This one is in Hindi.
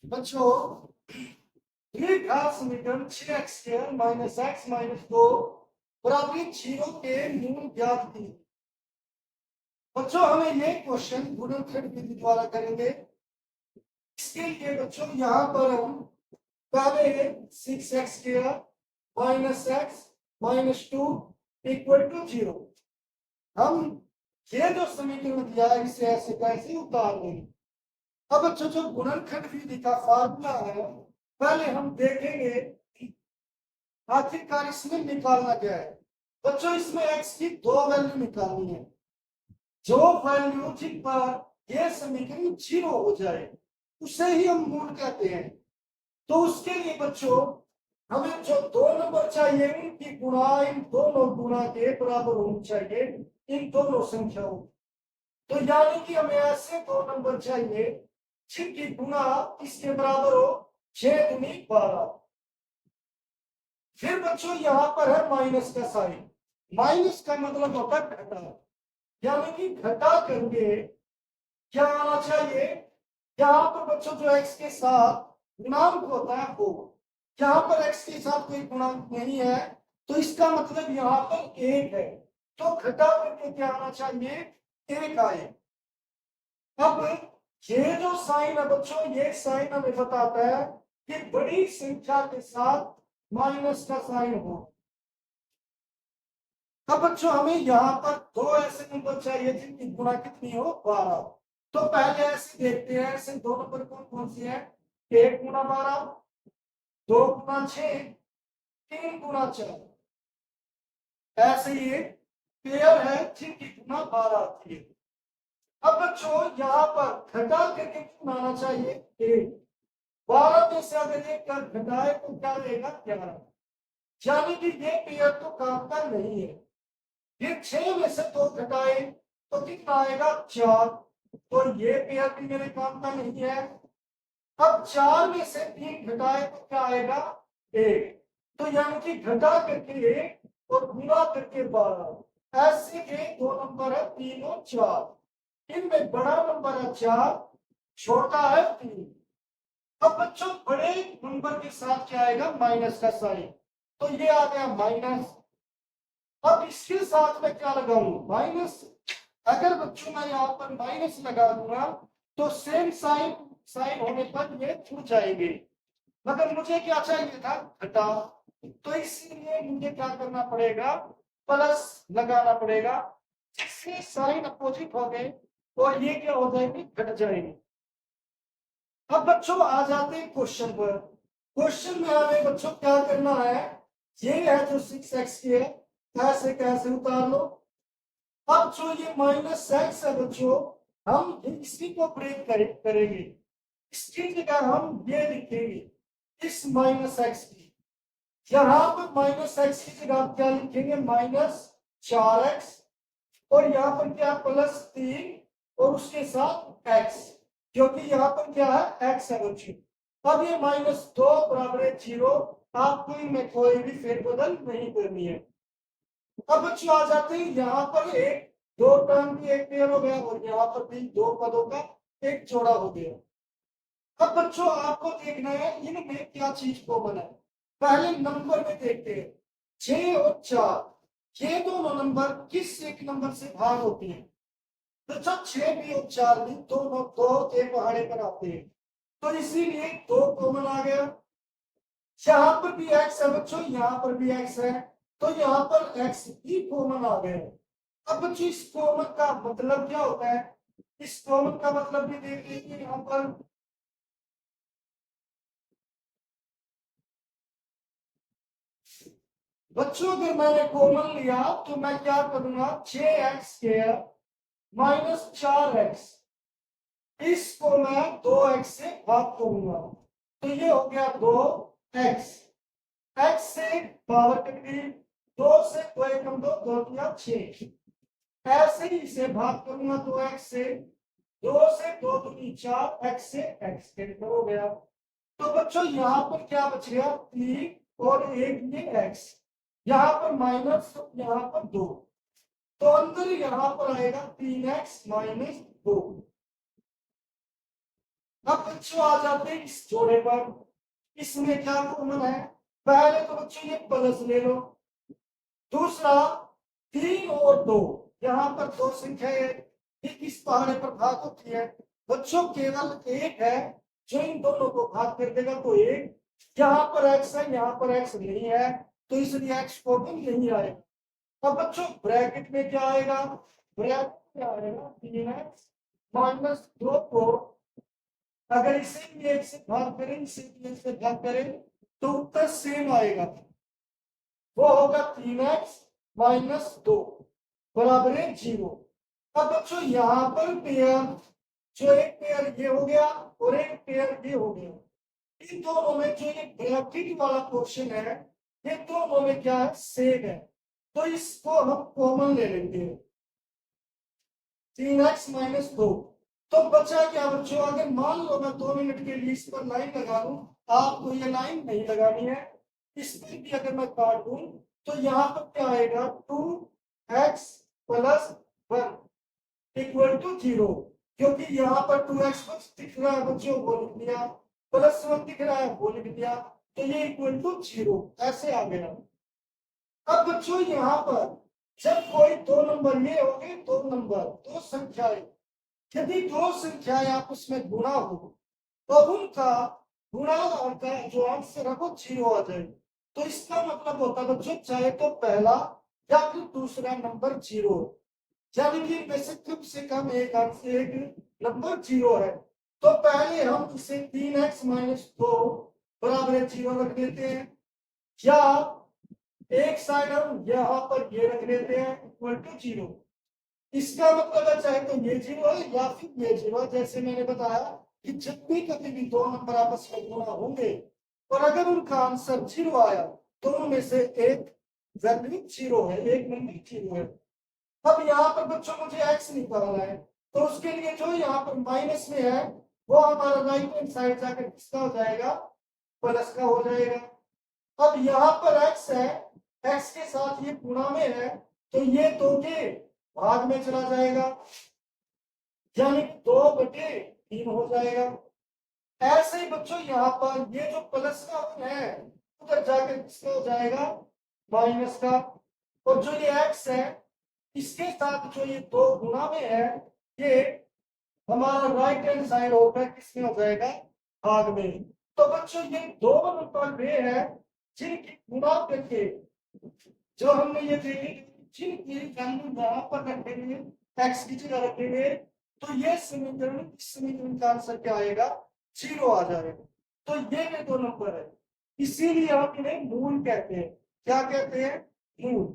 बच्चों ये घात समीकरण 6x² माइनस एक्स माइनस 2 बराबर 0 के मूल ज्ञात कीजिए। बच्चों हमें ये क्वेश्चन गुणनखंड विधि द्वारा करेंगे। इसके लिए बच्चों यहाँ पर हम पहले 6x² minus x minus 2 equal to 0 हम ये जो समीकरण दिया है इसे ऐसे कैसे उतार देंगे। अब बच्चों जो गुणनखंड विधि का फार्मूला है पहले हम देखेंगे आखिरकार इसमें निकालना क्या है। बच्चों इसमें x की दो वैल्यू निकालनी है। जो वैल्यू जिन पर यह समीकरण 0 हो जाए उसे ही हम मूल कहते हैं। तो उसके लिए बच्चों हमें जो दो नंबर चाहिए उनकी गुणा इन दोनों गुणा के बराबर होनी चाहिए इन दोनों संख्याओं। तो यानी कि हमें ऐसे दो नंबर चाहिए जिनकी गुणा इसके बराबर हो 6 दूनी 12। फिर बच्चों यहां पर है माइनस का साइन। माइनस का मतलब होता है घटा, यानी कि घटा करके क्या आना चाहिए। यहां पर बच्चों जो x के साथ गुणांक होता है वो, यहां पर x के साथ कोई गुणांक नहीं है तो इसका मतलब यहां पर 1 है। तो घटा करके क्या आना चाहिए 1 आए। अब ये जो साइन है बच्चों ये साइन हमें बताता है कि बड़ी संख्या के साथ माइनस का साइन हो। अब बच्चों हमें यहाँ पर दो ऐसे नंबर चाहिए जिनकी गुणा कितनी हो 12। तो पहले ऐसे देखते हैं ऐसे दो नंबर कौन कौन से हैं। 1 गुणा 12, 2 गुणा 6, 3 गुणा 4। ऐसे ये पेयर है जिनकी गुणा 12 आती है। अब बच्चों यहाँ पर घटा करके कितना आना चाहिए 1। 12 में से अगर 1 कर घटाए तो क्या रहेगा 11। यानी कि ये पेयर तो काम का नहीं है। फिर 6 में से 2 घटाए तो कितना आएगा 4। तो ये पेयर भी मेरे काम का नहीं है। अब 4 में से 3 घटाए तो क्या आएगा 1। तो यानी कि घटा करके 1 और गुणा करके 12। ऐसे के दो नंबर है 3 और 4। इनमें बड़ा नंबर है 4, छोटा है 3। अब बच्चों बड़े नंबर के साथ क्या आएगा माइनस का साइन। तो ये आ गया माइनस। अब इसके साथ में क्या लगाऊं माइनस। अगर बच्चों मैं यहाँ पर माइनस लगा दूंगा तो सेम साइन साइन होने पर ये छूट जाएंगे। मगर मुझे क्या चाहिए था घटा, तो इसलिए मुझे क्या करना पड़ेगा प्लस लगाना पड़ेगा जिससे साइन अपोजिट हो गए और ये क्या हो जाएंगे घट जाएंगे। अब बच्चों आ जाते हैं क्वेश्चन पर। क्वेश्चन में हमें बच्चों क्या करना है, ये है जो 6x की है ऐसे कैसे उतार लो। अब जो ये माइनस एक्स है बच्चों हम इसी को ब्रेक करेंगे। इसकी जगह हम ये लिखेंगे इस माइनस एक्स की। यहां पर माइनस एक्स की जगह आप क्या लिखेंगे -4x और यहाँ पर क्या +3 और उसके साथ x, क्योंकि यहाँ पर क्या है x है बच्चों। अब ये -2 बराबर है 0। आपको इनमें कोई भी फेरबदल नहीं करनी है। अब बच्चों आ जाते हैं यहाँ पर एक दो टर्म की एक पेयर हो गया और यहाँ पर भी दो पदों का एक जोड़ा हो गया। अब बच्चों आपको देखना है इनमें क्या चीज कॉमन है। पहले नंबर में देखते हैं 6 और 4 ये दोनों नंबर किस एक नंबर से भाग होते हैं। तो जब 6 भी और 4 भी दोनों दो के पहाड़े पर आते हैं तो इसीलिए दो कॉमन आ गया। यहाँ पर भी x है बच्चों यहाँ पर भी x है तो यहाँ पर x ही कॉमन आ गया। अब बच्चों इस कॉमन का मतलब क्या होता है, इस कॉमन का मतलब भी देख लीजिए यहाँ पर। बच्चों अगर मैंने कॉमन लिया तो मैं क्या करूंगा 6x² माइनस 4x इसको मैं 2x से भाग करूंगा तो ये हो गया 2x। x से पावर कट गई 2 से 2 एकम 2 2 या 6। ऐसे ही इसे भाग करूंगा 2x से 2 से 2 दूनी 4 x से x कैंसिल हो गया। तो बच्चों यहाँ पर क्या बच गया 3 और एक ये x, यहाँ पर माइनस यहाँ पर 2 तो अंदर यहाँ पर आएगा 3x - 2। अब बच्चों आ जाते हैं इस जोड़े पर। इसमें क्या कॉमन है? पहले तो बच्चों ये प्लस ले लो, दूसरा 3 और 2, यहाँ पर दो संख्या है, ये किस पहाड़े पर भाग होती है? बच्चों केवल एक है जो इन दोनों को भाग कर देगा, तो एक। यहाँ पर एक्स है, यहाँ पर एक्स नहीं है, तो इसलिए एक्स कॉमन नहीं आएगा। अब बच्चों ब्रैकेट में क्या आएगा? ब्रैकेट में आएगा 3x माइनस 2 को अगर इसे भी एक से भाग करें, इसे भी एक से भाग करें, तो उत्तर सेम आएगा। वो होगा 3x माइनस 2 बराबर है 0। अब बच्चों यहाँ पर पेयर, जो एक पेयर ये हो गया और एक पेयर ये हो गया, इन दोनों में जो ये ब्रैकेट वाला क्वेश्चन है, ये दोनों में क्या है? सेम है, तो इसको हम कॉमन ले लेंगे 3x माइनस 2। तो बचा क्या बच्चों? अगर मान लो मैं 2 मिनट के लिए इस पर लाइन लगा दूं, आपको ये लाइन नहीं लगानी है, इस पर भी अगर मैं काट दूं तो यहाँ पर क्या आएगा? 2x प्लस 1 इक्वल टू 0, क्योंकि यहाँ पर 2x दिख रहा है बच्चों, वो लिख दिया, प्लस 1 दिख रहा है, वो लिख दिया, तो ये इक्वल टू 0 ऐसे आ गया। अब बच्चों यहाँ पर जब कोई दो नंबर, ये हो गए दो नंबर, दो संख्याएं, यदि दो संख्याएं आपस में गुणा हो तो उनका गुणाकार का जो आंसर है वो 0 आ जाए। तो इसका मतलब होता है बच्चों, चाहे तो पहला या फिर दूसरा नंबर 0, यानी कि इनमें से कम से कम एक आंसर, एक नंबर 0 है। तो पहले हम इसे 3x माइनस 2 बराबर 0 रख देते हैं, या एक साइड हम यहाँ पर ये रख देते हैं इक्वल टू 0। इसका मतलब है चाहे तो ये 0 है या फिर ये 0 है। जैसे मैंने बताया कि जब भी कभी भी दो नंबर आपस में गुणा होंगे और अगर उनका आंसर 0 आया तो उनमें से एक वैल्यू 0 है, एक नंबर 0 है। अब यहाँ पर बच्चों मुझे x निकालना है, तो उसके लिए जो यहाँ पर माइनस में है वो हमारा राइट हैंड साइड जाकर किसका हो जाएगा? प्लस का हो जाएगा। अब यहाँ पर x है, x के साथ ये गुणा में है, तो ये 2 के भाग में चला जाएगा, यानी 2/3 हो जाएगा। ऐसे ही बच्चों यहाँ पर ये जो प्लस का है उधर जाकर किसका हो जाएगा? माइनस का। और जो ये x है इसके साथ जो ये 2 गुणा में है, ये हमारा राइट हैंड साइड होकर किसमें हो जाएगा? भाग में। तो बच्चों ये दो नंबर वे है जिनकी गुणा करके जो हमने ये देखे, जिनकी वैल्यू यहाँ पर रखेंगे, x की जगह रखेंगे, तो ये समीकरण, इस समीकरण का आंसर क्या आएगा? 0 आ जाएगा। तो ये दो नंबर है, इसीलिए हम इन्हें मूल कहते हैं। क्या कहते हैं? मूल।